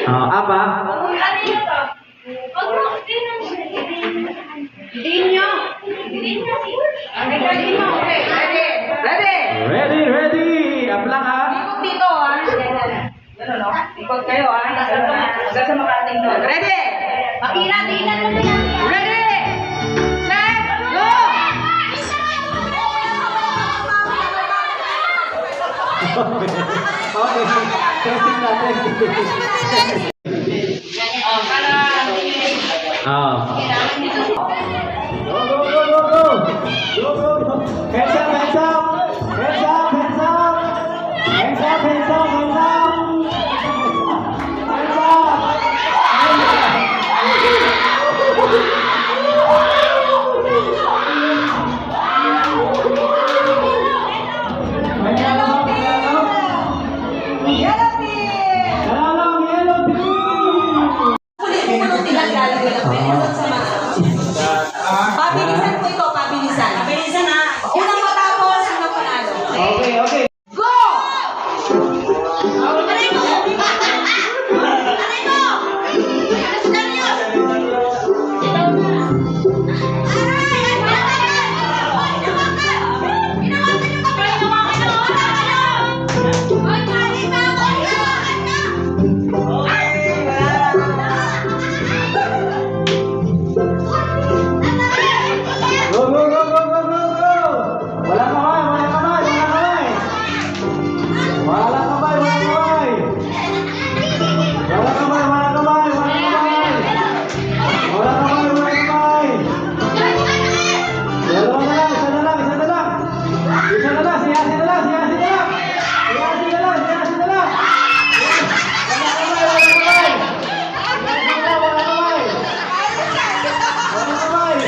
Apa? Dinyo. Ready. Ready. Up lang ha. Ikot dito Ganun no? Ikot kayo Hanggang sa makarating doon. Ready? Makina-dinan mo na yan. Ready? Set, go! Okay. Testing na, testing. Go, go, go, go, go. Go, go, go. Hands up, hands up. Hands up, hands up. Hands up, hands up, hands up. Hands up. Pabilisan po ito, pabilisan. Pabilisan ha. Unang matapos, unang panalo. Okay, okay. Go! Aray mo! Aray mo! Serious! Go, go, go, go, go, go, go. Walang kamay, walang kamay, walang kamay. Walang kamay, walang kamay. Walang kamay, walang kamay, walang kamay. Walang kamay, walang kamay. Dalawa na lang, isa na lang, isa na lang. Isa na lang, siyasi na lang, siyasi na lang. Siyasi na lang, siyasi na lang. Walang kamay, walang kamay. Walang kamay, walang kamay. Walang kamay.